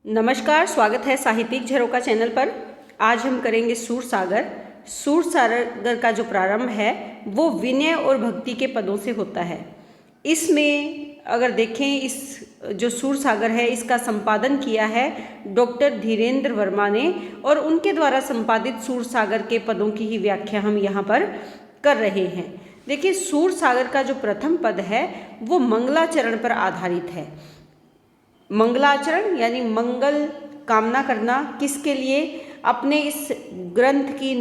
नमस्कार, स्वागत है साहित्यिक झरोका चैनल पर। आज हम करेंगे सूरसागर। सूरसागर का जो प्रारंभ है वो विनय और भक्ति के पदों से होता है। इसमें अगर देखें, इस जो सूरसागर है इसका संपादन किया है डॉक्टर धीरेन्द्र वर्मा ने, और उनके द्वारा संपादित सूरसागर के पदों की ही व्याख्या हम यहाँ पर कर रहे हैं। देखिए, सूरसागर का जो प्रथम पद है वो मंगलाचरण पर आधारित है। मंगलाचरण यानी मंगल कामना करना, किसके लिए? अपने इस ग्रंथ की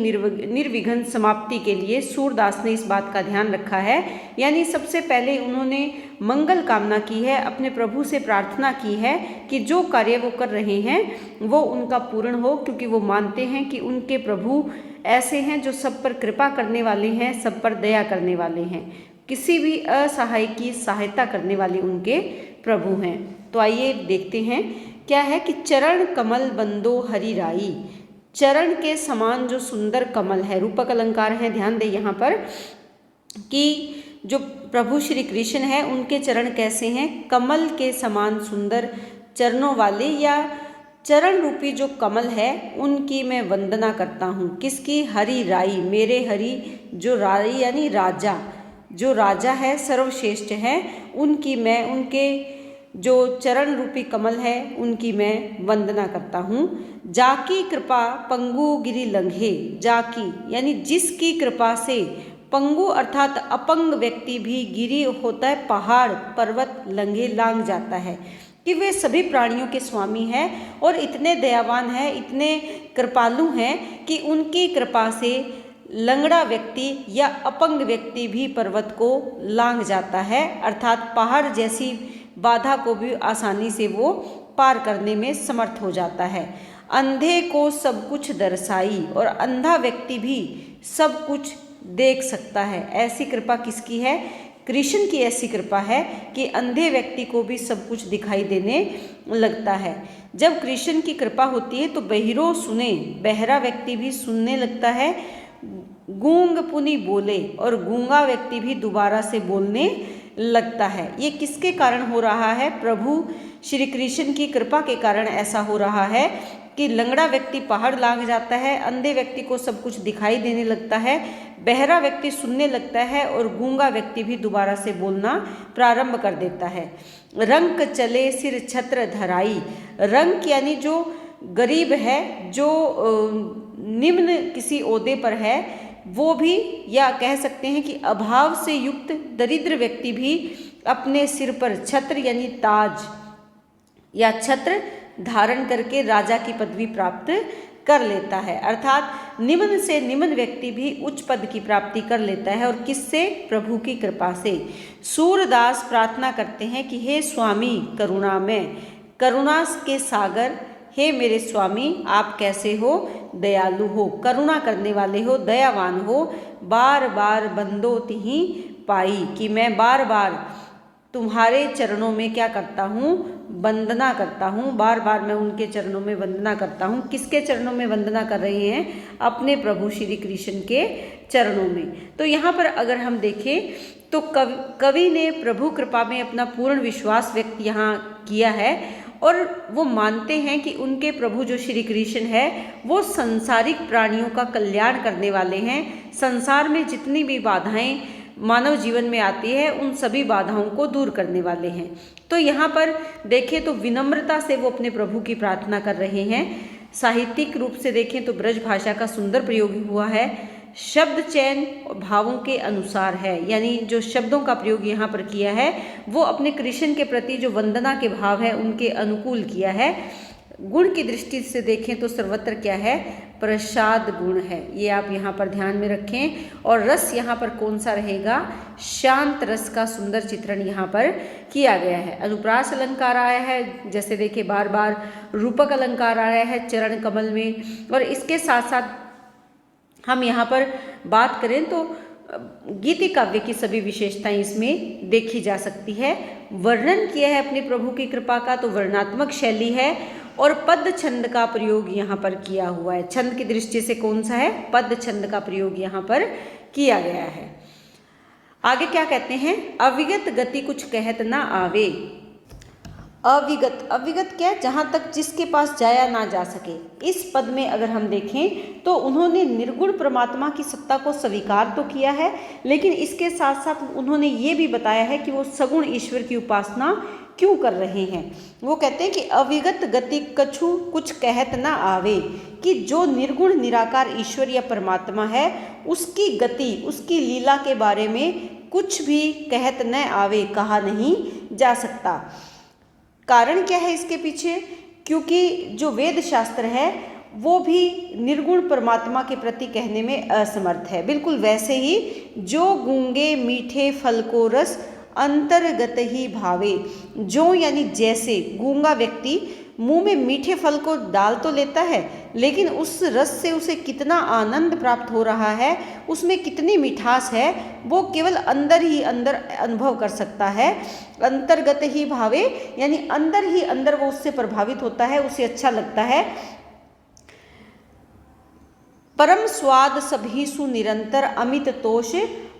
निर्विघ्न समाप्ति के लिए सूरदास ने इस बात का ध्यान रखा है। यानी सबसे पहले उन्होंने मंगल कामना की है, अपने प्रभु से प्रार्थना की है कि जो कार्य वो कर रहे हैं वो उनका पूर्ण हो, क्योंकि वो मानते हैं कि उनके प्रभु ऐसे हैं जो सब पर कृपा करने वाले हैं, सब पर दया करने वाले हैं, किसी भी असहाय की सहायता करने वाले उनके प्रभु हैं। तो आइए देखते हैं क्या है कि चरण कमल बंदो हरि राई। चरण के समान जो सुंदर कमल है, रूपक अलंकार है, ध्यान दें यहाँ पर कि जो प्रभु श्री कृष्ण है उनके चरण कैसे हैं? कमल के समान सुंदर चरणों वाले, या चरण रूपी जो कमल है उनकी मैं वंदना करता हूँ। किसकी? हरि राई, मेरे हरि जो राई यानी राजा, जो राजा है, सर्वश्रेष्ठ है, उनकी मैं, उनके जो चरण रूपी कमल है उनकी मैं वंदना करता हूँ। जाकी कृपा पंगु गिरि लंघे। जाकी यानी जिसकी कृपा से पंगु अर्थात अपंग व्यक्ति भी, गिरी होता है पहाड़ पर्वत, लंघे लांग जाता है, कि वे सभी प्राणियों के स्वामी हैं और इतने दयावान हैं, इतने कृपालु हैं कि उनकी कृपा से लंगड़ा व्यक्ति या अपंग व्यक्ति भी पर्वत को लांग जाता है, अर्थात पहाड़ जैसी बाधा को भी आसानी से वो पार करने में समर्थ हो जाता है। अंधे को सब कुछ दर्शाई, और अंधा व्यक्ति भी सब कुछ देख सकता है। ऐसी कृपा किसकी है? कृष्ण की ऐसी कृपा है कि अंधे व्यक्ति को भी सब कुछ दिखाई देने लगता है। जब कृष्ण की कृपा होती है तो बहिरो सुने, बहरा व्यक्ति भी सुनने लगता है, गूंग पुनि बोले, और गूंगा व्यक्ति भी दोबारा से बोलने लगता है। ये किसके कारण हो रहा है? प्रभु श्री कृष्ण की कृपा के कारण ऐसा हो रहा है कि लंगड़ा व्यक्ति पहाड़ लांग जाता है, अंधे व्यक्ति को सब कुछ दिखाई देने लगता है, बहरा व्यक्ति सुनने लगता है, और गूंगा व्यक्ति भी दोबारा से बोलना प्रारंभ कर देता है। रंक चले सिर छत्र धराई। रंक यानी जो गरीब है, जो निम्न किसी ओहदे पर है, वो भी, या कह सकते हैं कि अभाव से युक्त दरिद्र व्यक्ति भी अपने सिर पर छत्र यानी ताज या छत्र धारण करके राजा की पदवी प्राप्त कर लेता है। अर्थात निम्न से निम्न व्यक्ति भी उच्च पद की प्राप्ति कर लेता है, और किससे? प्रभु की कृपा से। सूरदास प्रार्थना करते हैं कि हे स्वामी करुणामय, करुणा के सागर, हे मेरे स्वामी आप कैसे हो? दयालु हो, करुणा करने वाले हो, दयावान हो। बार बार बंदो तिहि पाई, कि मैं बार बार तुम्हारे चरणों में क्या करता हूँ? वंदना करता हूँ। बार बार मैं उनके चरणों में वंदना करता हूँ। किसके चरणों में वंदना कर रहे हैं? अपने प्रभु श्री कृष्ण के चरणों में। तो यहाँ पर अगर हम देखें तो कवि ने प्रभु कृपा में अपना पूर्ण विश्वास व्यक्त यहाँ किया है, और वो मानते हैं कि उनके प्रभु जो श्री कृष्ण है वो संसारिक प्राणियों का कल्याण करने वाले हैं। संसार में जितनी भी बाधाएं मानव जीवन में आती है उन सभी बाधाओं को दूर करने वाले हैं। तो यहाँ पर देखें तो विनम्रता से वो अपने प्रभु की प्रार्थना कर रहे हैं। साहित्यिक रूप से देखें तो ब्रज भाषा का सुंदर प्रयोग हुआ है, शब्द चयन भावों के अनुसार है, यानी जो शब्दों का प्रयोग यहाँ पर किया है वो अपने कृष्ण के प्रति जो वंदना के भाव है उनके अनुकूल किया है। गुण की दृष्टि से देखें तो सर्वत्र क्या है? प्रसाद गुण है, ये आप यहाँ पर ध्यान में रखें। और रस यहाँ पर कौन सा रहेगा? शांत रस का सुंदर चित्रण यहाँ पर किया गया है। अनुप्रास अलंकार आया है, जैसे देखिए बार बार रूपक अलंकार आया है चरण कमल में, और इसके साथ साथ हम यहाँ पर बात करें तो गीति काव्य की सभी विशेषताएं इसमें देखी जा सकती है। वर्णन किया है अपने प्रभु की कृपा का तो वर्णात्मक शैली है, और पद छंद का प्रयोग यहाँ पर किया हुआ है। छंद की दृष्टि से कौन सा है? पद छंद का प्रयोग यहाँ पर किया गया है। आगे क्या कहते हैं? अविगत गति कुछ कहत ना आवे। अविगत, अविगत क्या है, जहाँ तक जिसके पास जाया ना जा सके। इस पद में अगर हम देखें तो उन्होंने निर्गुण परमात्मा की सत्ता को स्वीकार तो किया है, लेकिन इसके साथ साथ उन्होंने ये भी बताया है कि वो सगुण ईश्वर की उपासना क्यों कर रहे हैं। वो कहते हैं कि अविगत गति कछु कुछ कहत ना आवे, कि जो निर्गुण निराकार ईश्वर या परमात्मा है उसकी गति, उसकी लीला के बारे में कुछ भी कहत न आवे, कहा नहीं जा सकता। कारण क्या है इसके पीछे, क्योंकि जो वेद शास्त्र है वो भी निर्गुण परमात्मा के प्रति कहने में असमर्थ है। बिल्कुल वैसे ही जो गूंगे मीठे फल को रस अंतर्गत ही भावे, जो यानी जैसे गूंगा व्यक्ति मुंह में मीठे फल को डाल तो लेता है, लेकिन उस रस से उसे कितना आनंद प्राप्त हो रहा है, उसमें कितनी मिठास है, वो केवल अंदर ही अंदर अनुभव कर सकता है। अंतर्गत ही भावे यानी अंदर ही अंदर वो उससे प्रभावित होता है, उसे अच्छा लगता है। परम स्वाद सभी सु निरंतर अमित तोष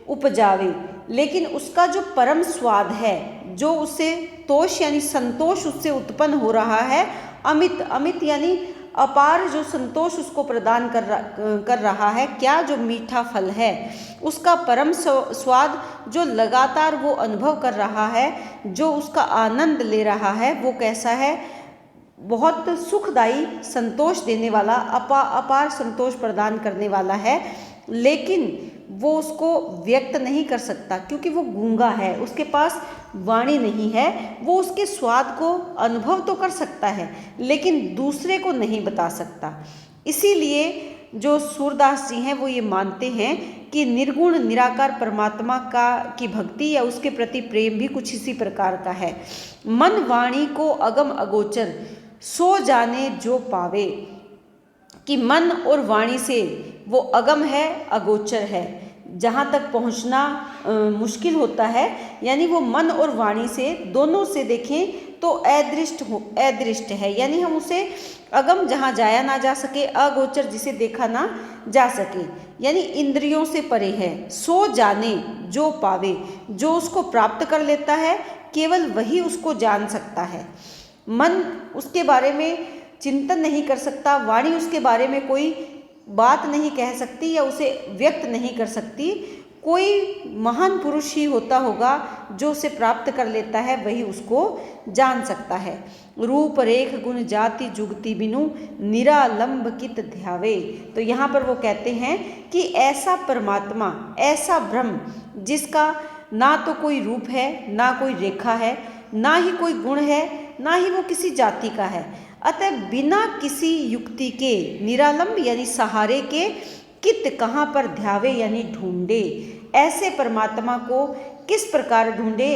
उपजावे, लेकिन उसका जो परम स्वाद है, जो उसे तोष यानी संतोष उससे उत्पन्न हो रहा है, अमित, अमित यानी अपार जो संतोष उसको प्रदान कर रहा है, क्या, जो मीठा फल है, उसका परम स्वाद जो लगातार वो अनुभव कर रहा है, जो उसका आनंद ले रहा है, वो कैसा है, बहुत सुखदायी, संतोष देने वाला, अपार संतोष प्रदान करने वाला है, लेकिन वो उसको व्यक्त नहीं कर सकता क्योंकि वो गूंगा है, उसके पास वाणी नहीं है। वो उसके स्वाद को अनुभव तो कर सकता है लेकिन दूसरे को नहीं बता सकता। इसीलिए जो सूरदास जी हैं वो ये मानते हैं कि निर्गुण निराकार परमात्मा की भक्ति या उसके प्रति प्रेम भी कुछ इसी प्रकार का है। मन वाणी को अगम अगोचर सो जाने जो पावे, कि मन और वाणी से वो अगम है, अगोचर है, जहाँ तक पहुँचना मुश्किल होता है, यानी वो मन और वाणी से दोनों से देखें तो अदृष्ट है, यानी हम उसे अगम जहाँ जाया ना जा सके, अगोचर जिसे देखा ना जा सके, यानी इंद्रियों से परे है। सो जाने जो पावे, जो उसको प्राप्त कर लेता है केवल वही उसको जान सकता है। मन उसके बारे में चिंतन नहीं कर सकता, वाणी उसके बारे में कोई बात नहीं कह सकती या उसे व्यक्त नहीं कर सकती। कोई महान पुरुष ही होता होगा जो उसे प्राप्त कर लेता है, वही उसको जान सकता है। रूप रेख गुण जाति जुगति बिनु निरालंब कित ध्यावे, तो यहाँ पर वो कहते हैं कि ऐसा परमात्मा, ऐसा ब्रह्म जिसका ना तो कोई रूप है, ना कोई रेखा है, ना ही कोई गुण है, ना ही वो किसी जाति का है, अतः बिना किसी युक्ति के, निरालंब यानी सहारे के, कित कहाँ पर ध्यावे यानी ढूंढे, ऐसे परमात्मा को किस प्रकार ढूंढे।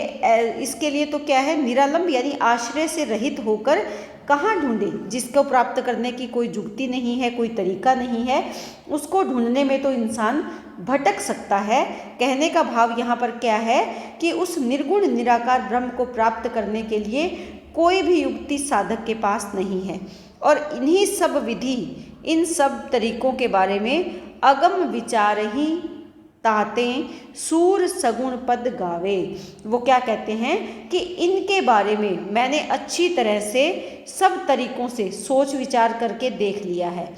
इसके लिए तो क्या है, निरालंब यानी आश्रय से रहित होकर कहाँ ढूंढे, जिसको प्राप्त करने की कोई जुक्ति नहीं है, कोई तरीका नहीं है, उसको ढूंढने में तो इंसान भटक सकता है। कहने का भाव यहाँ पर क्या है कि उस निर्गुण निराकार ब्रह्म को प्राप्त करने के लिए कोई भी युक्ति साधक के पास नहीं है, और इन्हीं सब विधि, इन सब तरीकों के बारे में अगम विचार ही ताते सूर सगुण पद गावे। वो क्या कहते हैं कि इनके बारे में मैंने अच्छी तरह से सब तरीकों से सोच विचार करके देख लिया है।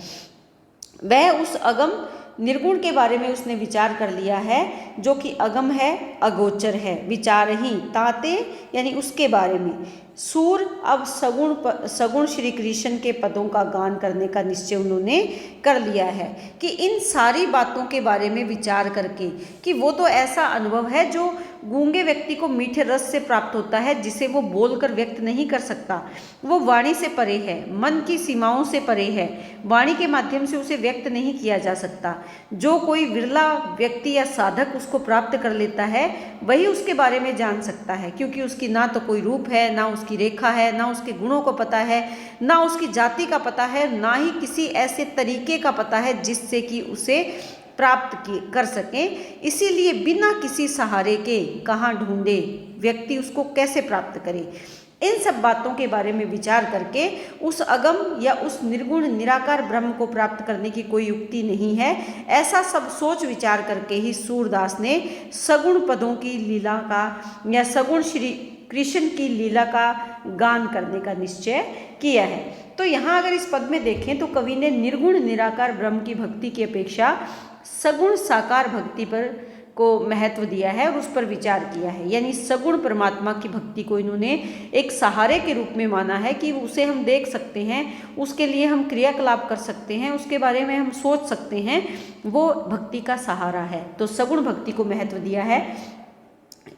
वह उस अगम निर्गुण के बारे में उसने विचार कर लिया है जो कि अगम है, अगोचर है। विचार ही ताते यानी उसके बारे में, सूर अब सगुण श्री कृष्ण के पदों का गान करने का निश्चय उन्होंने कर लिया है कि इन सारी बातों के बारे में विचार करके कि वो तो ऐसा अनुभव है जो गूंगे व्यक्ति को मीठे रस से प्राप्त होता है, जिसे वो बोलकर व्यक्त नहीं कर सकता। वो वाणी से परे है, मन की सीमाओं से परे है, वाणी के माध्यम से उसे व्यक्त नहीं किया जा सकता। जो कोई विरला व्यक्ति या साधक उसको प्राप्त कर लेता है वही उसके बारे में जान सकता है, क्योंकि उसकी ना तो कोई रूप है, ना उसकी रेखा है, ना उसके गुणों को पता है, ना उसकी जाति का पता है, ना ही किसी ऐसे तरीके का पता है जिससे कि उसे प्राप्त कर सकें। इसीलिए बिना किसी सहारे के कहाँ ढूंढे, व्यक्ति उसको कैसे प्राप्त करे। इन सब बातों के बारे में विचार करके उस अगम या उस निर्गुण निराकार ब्रह्म को प्राप्त करने की कोई युक्ति नहीं है। ऐसा सब सोच विचार करके ही सूरदास ने सगुण पदों की लीला का या सगुण श्री कृष्ण की लीला का गान करने का निश्चय किया है। तो यहाँ अगर इस पद में देखें तो कवि ने निर्गुण निराकार ब्रह्म की भक्ति की अपेक्षा सगुण साकार भक्ति पर को महत्व दिया है और उस पर विचार किया है। यानी सगुण परमात्मा की भक्ति को इन्होंने एक सहारे के रूप में माना है कि उसे हम देख सकते हैं, उसके लिए हम क्रियाकलाप कर सकते हैं, उसके बारे में हम सोच सकते हैं, वो भक्ति का सहारा है। तो सगुण भक्ति को महत्व दिया है।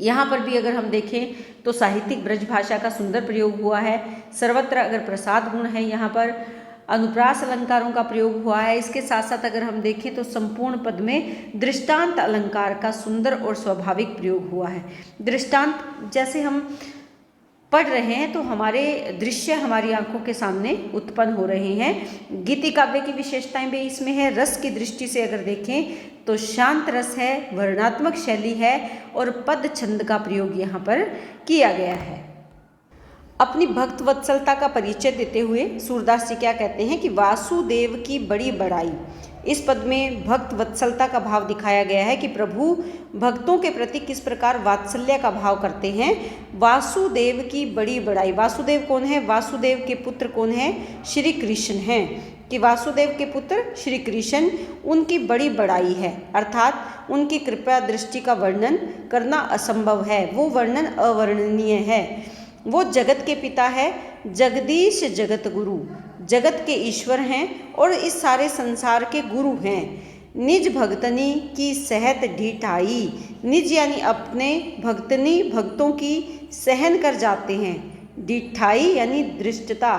यहाँ पर भी अगर हम देखें तो साहित्यिक ब्रज भाषा का सुंदर प्रयोग हुआ है। सर्वत्र अगर प्रसाद गुण है, यहाँ पर अनुप्रास अलंकारों का प्रयोग हुआ है। इसके साथ साथ अगर हम देखें तो संपूर्ण पद में दृष्टांत अलंकार का सुंदर और स्वाभाविक प्रयोग हुआ है। दृष्टांत जैसे हम पढ़ रहे हैं तो हमारे दृश्य हमारी आंखों के सामने उत्पन्न हो रहे हैं। गीति काव्य की विशेषताएं भी इसमें है। रस की दृष्टि से अगर देखें तो शांत रस है, वर्णनात्मक शैली है और पद छंद का प्रयोग यहाँ पर किया गया है। अपनी भक्त वत्सलता का परिचय देते हुए सूरदास जी क्या कहते हैं कि वासुदेव की बड़ी बड़ाई। इस पद में भक्त वत्सलता का भाव दिखाया गया है कि प्रभु भक्तों के प्रति किस प्रकार वात्सल्य का भाव करते हैं। वासुदेव की बड़ी बड़ाई। वासुदेव कौन है? वासुदेव के पुत्र कौन है? श्री कृष्ण हैं। कि वासुदेव के पुत्र श्री कृष्ण, उनकी बड़ी बड़ाई है, अर्थात उनकी कृपा दृष्टि का वर्णन करना असंभव है, वो वर्णन अवर्णनीय है। वो जगत के पिता है, जगदीश जगत गुरु, जगत के ईश्वर हैं और इस सारे संसार के गुरु हैं। निज भक्तनी की सहत ढिठाई। निज यानी अपने, भक्तनी भक्तों की सहन कर जाते हैं। ढिठाई यानी दृष्टता।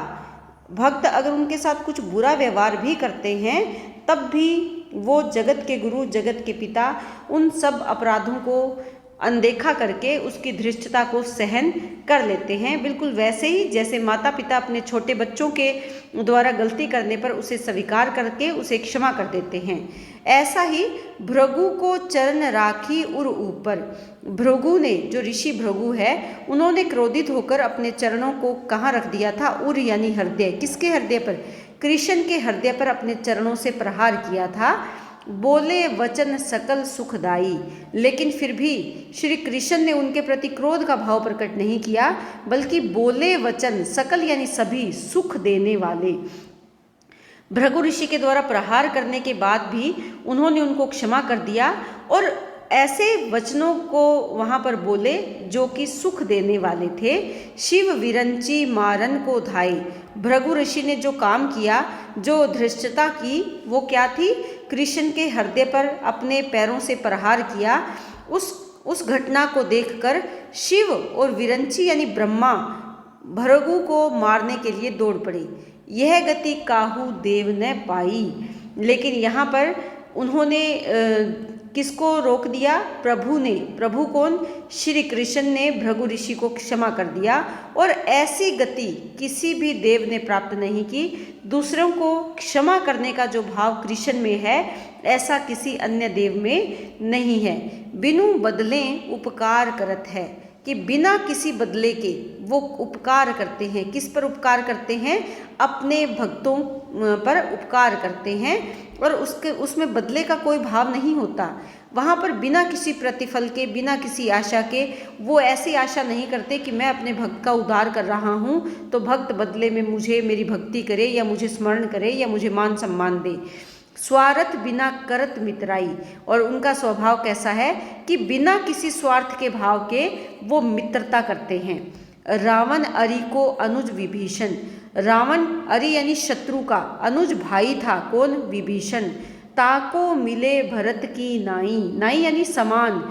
भक्त अगर उनके साथ कुछ बुरा व्यवहार भी करते हैं तब भी वो जगत के गुरु, जगत के पिता उन सब अपराधों को अनदेखा करके उसकी धृष्टता को सहन कर लेते हैं। बिल्कुल वैसे ही जैसे माता पिता अपने छोटे बच्चों के द्वारा गलती करने पर उसे स्वीकार करके उसे क्षमा कर देते हैं, ऐसा ही भृगु को चरण राखी उर ऊपर। भृगु ने, जो ऋषि भृगु है, उन्होंने क्रोधित होकर अपने चरणों को कहाँ रख दिया था? उर यानी हृदय। किसके हृदय पर? कृष्ण के हृदय पर अपने चरणों से प्रहार किया था। बोले वचन सकल सुखदाई। लेकिन फिर भी श्री कृष्ण ने उनके प्रति क्रोध का भाव प्रकट नहीं किया, बल्कि बोले वचन, सकल यानी सभी, सुख देने वाले। भृगु ऋषि के द्वारा प्रहार करने के बाद भी उन्होंने उनको क्षमा कर दिया और ऐसे वचनों को वहाँ पर बोले जो कि सुख देने वाले थे। शिव विरंची मारन को धाई। भृगु ऋषि ने जो काम किया, जो धृष्टता की, वो क्या थी? कृष्ण के हृदय पर अपने पैरों से प्रहार किया। उस घटना को देखकर शिव और विरंची यानी ब्रह्मा भृगु को मारने के लिए दौड़ पड़े। यह गति काहू देव ने पाई। लेकिन यहाँ पर उन्होंने किसको रोक दिया? प्रभु ने। प्रभु कौन? श्री कृष्ण ने भृगु ऋषि को क्षमा कर दिया और ऐसी गति किसी भी देव ने प्राप्त नहीं की। दूसरों को क्षमा करने का जो भाव कृष्ण में है, ऐसा किसी अन्य देव में नहीं है। बिनु बदले उपकार करत है, कि बिना किसी बदले के वो उपकार करते हैं। किस पर उपकार करते हैं? अपने भक्तों पर उपकार करते हैं और उसमें बदले का कोई भाव नहीं होता। वहाँ पर बिना किसी प्रतिफल के, बिना किसी आशा के, वो ऐसी आशा नहीं करते कि मैं अपने भक्त का उद्धार कर रहा हूँ तो भक्त बदले में मुझे मेरी भक्ति करे या मुझे स्मरण करे या मुझे मान सम्मान दे। स्वार्थ बिना करत मित्राई। और उनका स्वभाव कैसा है कि बिना किसी स्वार्थ के भाव के वो मित्रता करते हैं। रावण अरि को अनुज विभीषण। रावण अरि यानी शत्रु का अनुज भाई था। कौन? विभीषण। ताको मिले भरत की नाई। नाई यानी समान।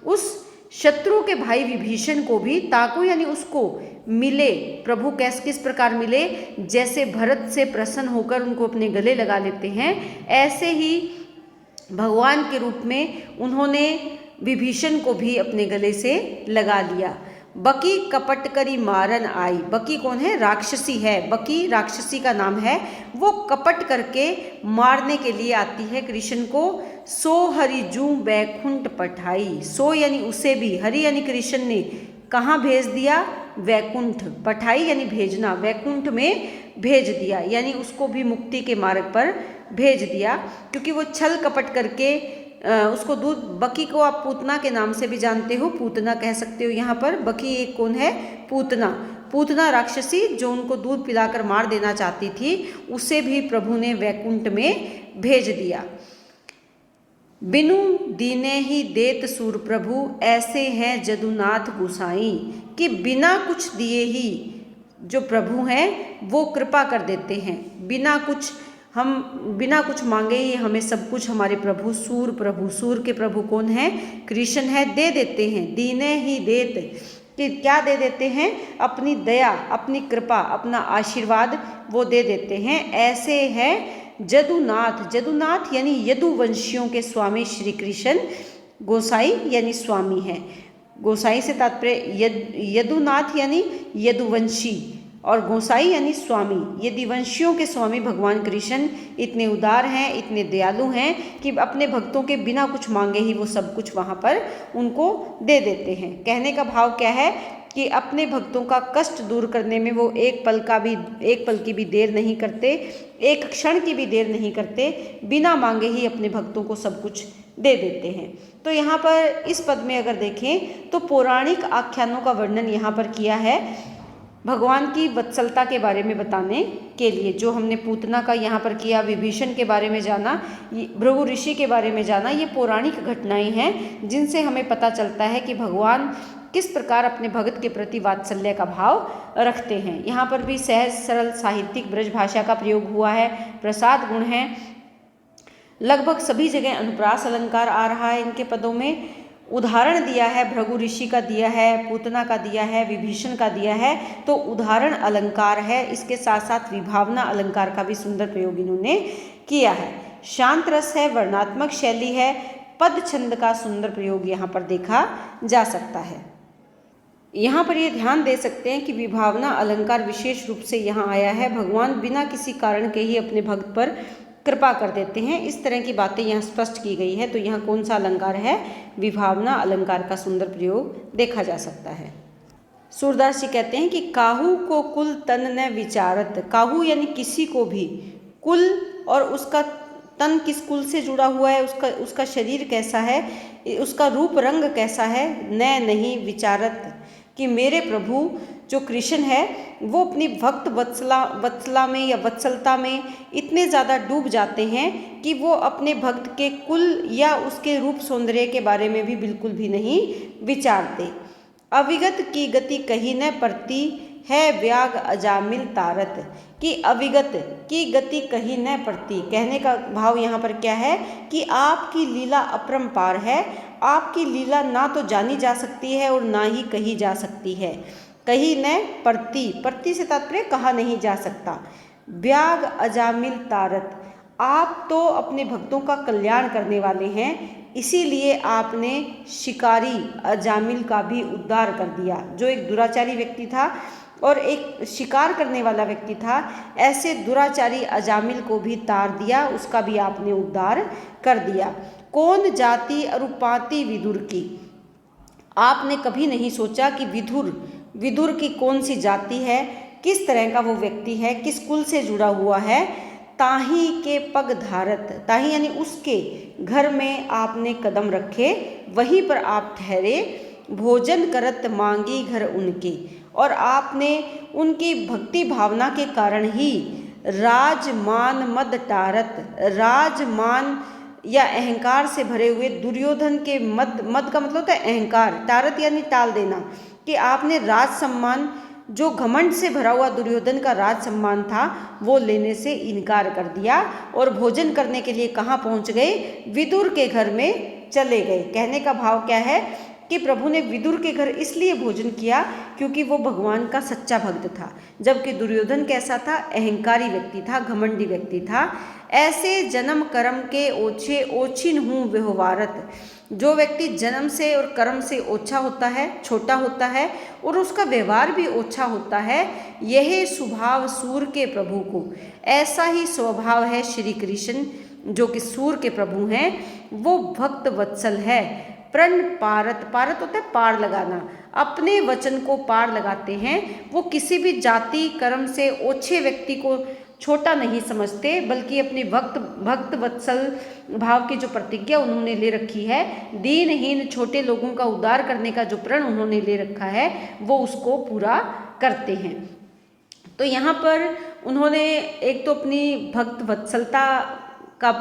उस शत्रु के भाई विभीषण को भी ताको यानी उसको मिले। प्रभु किस प्रकार मिले? जैसे भरत से प्रसन्न होकर उनको अपने गले लगा लेते हैं, ऐसे ही भगवान के रूप में उन्होंने विभीषण को भी अपने गले से लगा लिया। बकी कपट करी मारन आई। बकी कौन है? राक्षसी है। बकी राक्षसी का नाम है। वो कपट करके मारने के लिए आती है कृष्ण को। सो हरि जू बैकुंठ पठाई। सो यानी उसे भी, हरि यानी कृष्ण ने कहाँ भेज दिया? वैकुंठ। पठाई यानी भेजना, वैकुंठ में भेज दिया, यानी उसको भी मुक्ति के मार्ग पर भेज दिया। क्योंकि वो छल कपट करके उसको दूध, बकी को आप पूतना के नाम से भी जानते हो, पूतना कह सकते हो। यहाँ पर बकी एक कौन है? पूतना। पूतना राक्षसी जो उनको दूध पिलाकर मार देना चाहती थी, उसे भी प्रभु ने वैकुंठ में भेज दिया। बिनु दीने ही देत सूर प्रभु, ऐसे हैं जदुनाथ गोसाई, कि बिना कुछ दिए ही जो प्रभु हैं वो कृपा कर देते हैं। बिना कुछ मांगे ही हमें सब कुछ हमारे प्रभु, सूर के प्रभु कौन है? कृष्ण है, दे देते हैं। दीने ही देत, कि क्या दे देते हैं? अपनी दया, अपनी कृपा, अपना आशीर्वाद वो दे देते हैं। ऐसे है जदुनाथ यानी यदुवंशियों के स्वामी श्री कृष्ण, गोसाई यानी स्वामी है। गोसाई से तात्पर्य यदुनाथ यानी यदुवंशी, और गोसाई यानी स्वामी। यदुवंशियों के स्वामी भगवान कृष्ण इतने उदार हैं, इतने दयालु हैं कि अपने भक्तों के बिना कुछ मांगे ही वो सब कुछ वहाँ पर उनको दे देते हैं। कहने का भाव क्या है कि अपने भक्तों का कष्ट दूर करने में वो एक पल की भी देर नहीं करते, एक क्षण की भी देर नहीं करते, बिना मांगे ही अपने भक्तों को सब कुछ दे देते हैं। तो यहाँ पर इस पद में अगर देखें तो पौराणिक आख्यानों का वर्णन यहाँ पर किया है भगवान की वत्सलता के बारे में बताने के लिए। जो हमने पूतना का यहाँ पर किया, विभीषण के बारे में जाना, भृगु ऋषि के बारे में जाना, ये पौराणिक घटनाएं हैं जिनसे हमें पता चलता है कि भगवान किस प्रकार अपने भक्त के प्रति वात्सल्य का भाव रखते हैं। यहाँ पर भी सहज सरल साहित्यिक ब्रज भाषा का प्रयोग हुआ है, प्रसाद गुण है, लगभग सभी जगह अनुप्रास अलंकार आ रहा है इनके पदों में। उदाहरण दिया है, भृगु ऋषि का दिया है, पूतना का दिया है, विभीषण का दिया है, तो उदाहरण अलंकार है। इसके साथ साथ विभावना अलंकार का भी सुंदर प्रयोग इन्होंने किया है। शांत रस है, वर्णात्मक शैली है, पद छंद का सुंदर प्रयोग यहाँ पर देखा जा सकता है। यहाँ पर ये ध्यान दे सकते हैं कि विभावना अलंकार विशेष रूप से यहाँ आया है। भगवान बिना किसी कारण के ही अपने भक्त पर कृपा कर देते हैं, इस तरह की बातें यहाँ स्पष्ट की गई है। तो यहाँ कौन सा अलंकार है? विभावना अलंकार का सुंदर प्रयोग देखा जा सकता है। सूरदास जी कहते हैं कि काहू को कुल तन न विचारत, काहू यानी किसी को भी, कुल और उसका तन किस कुल से जुड़ा हुआ है, उसका शरीर कैसा है, उसका रूप रंग कैसा है, न नहीं विचारत, कि मेरे प्रभु जो कृष्ण है वो अपनी भक्त वत्सला में या वत्सलता में इतने ज़्यादा डूब जाते हैं कि वो अपने भक्त के कुल या उसके रूप सौंदर्य के बारे में भी बिल्कुल भी नहीं विचारते। अविगत की गति कहीं न परती है, व्याग अजामिल तारत, कि अविगत की गति कहीं न पड़ती। कहने का भाव यहाँ पर क्या है कि आपकी लीला अपरंपार है, आपकी लीला ना तो जानी जा सकती है और ना ही कही जा सकती है। कहीं न पड़ती, पड़ती से तात्पर्य कहा नहीं जा सकता। व्याग अजामिल तारत, आप तो अपने भक्तों का कल्याण करने वाले हैं, इसीलिए आपने शिकारी अजामिल का भी उद्धार कर दिया। जो एक दुराचारी व्यक्ति था और एक शिकार करने वाला व्यक्ति था, ऐसे दुराचारी अजामिल को भी तार दिया, उसका भी आपने उद्धार कर दिया। कौन जाति अरुपाती विदुर की, आपने कभी नहीं सोचा कि विदुर की कौन सी जाति है, किस तरह का वो व्यक्ति है, किस कुल से जुड़ा हुआ है। ताही के पग धारत, ताही यानी उसके घर में आपने कदम रखे, वहीं पर आप ठहरे। भोजन करत मांगी घर उनके, और आपने उनकी भक्ति भावना के कारण ही राजमान मद टारत, राजमान या अहंकार से भरे हुए दुर्योधन के मद का मतलब होता है अहंकार, टारत यानी टाल देना, कि आपने राज सम्मान, जो घमंड से भरा हुआ दुर्योधन का राज सम्मान था, वो लेने से इनकार कर दिया और भोजन करने के लिए कहाँ पहुँच गए? विदुर के घर में चले गए। कहने का भाव क्या है कि प्रभु ने विदुर के घर इसलिए भोजन किया क्योंकि वो भगवान का सच्चा भक्त था, जबकि दुर्योधन कैसा था? अहंकारी व्यक्ति था, घमंडी व्यक्ति था। ऐसे जन्म कर्म के ओछे ओछिन हूँ व्यवहारत, जो व्यक्ति जन्म से और कर्म से ओछा होता है, छोटा होता है, और उसका व्यवहार भी ओछा होता है, यह स्वभाव सूर के प्रभु को, ऐसा ही स्वभाव है श्री कृष्ण जो कि सूर के प्रभु हैं, वो भक्त वत्सल है। प्रण पारत, पारत होता है पार लगाना, अपने वचन को पार लगाते हैं। वो किसी भी जाति कर्म से ओछे व्यक्ति को छोटा नहीं समझते, बल्कि अपने भक्त वत्सल भाव की जो प्रतिज्ञा उन्होंने ले रखी है, दीनहीन छोटे लोगों का उद्धार करने का जो प्रण उन्होंने ले रखा है, वो उसको पूरा करते हैं। तो यहाँ पर उन्होंने एक तो अपनी भक्त वत्सलता का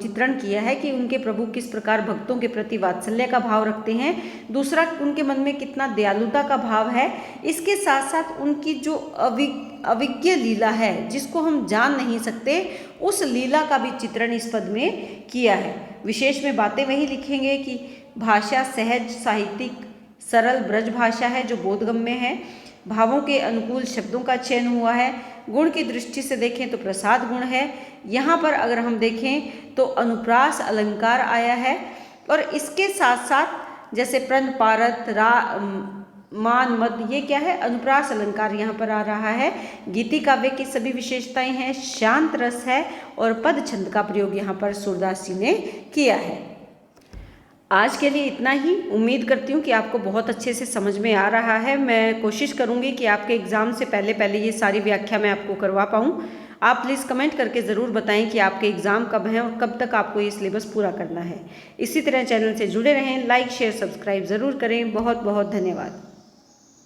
चित्रण किया है कि उनके प्रभु किस प्रकार भक्तों के प्रति वात्सल्य का भाव रखते हैं, दूसरा उनके मन में कितना दयालुता का भाव है, इसके साथ साथ उनकी जो अविज्ञ लीला है जिसको हम जान नहीं सकते, उस लीला का भी चित्रण इस पद में किया है। विशेष में बातें वही लिखेंगे कि भाषा सहज साहित्यिक सरल ब्रज भाषा है जो बोधगम्य है, भावों के अनुकूल शब्दों का चयन हुआ है, गुण की दृष्टि से देखें तो प्रसाद गुण है, यहाँ पर अगर हम देखें तो अनुप्रास अलंकार आया है, और इसके साथ साथ जैसे प्रन पारत मान मद, ये क्या है, अनुप्रास अलंकार यहाँ पर आ रहा है। गीति काव्य की सभी विशेषताएं हैं, शांत रस है, और पद छंद का प्रयोग यहाँ पर सूरदास जी ने किया है। आज के लिए इतना ही। उम्मीद करती हूँ कि आपको बहुत अच्छे से समझ में आ रहा है। मैं कोशिश करूँगी कि आपके एग्ज़ाम से पहले ये सारी व्याख्या मैं आपको करवा पाऊँ। आप प्लीज़ कमेंट करके ज़रूर बताएं कि आपके एग्ज़ाम कब हैं और कब तक आपको ये सिलेबस पूरा करना है। इसी तरह चैनल से जुड़े रहें, लाइक शेयर सब्सक्राइब ज़रूर करें। बहुत बहुत धन्यवाद।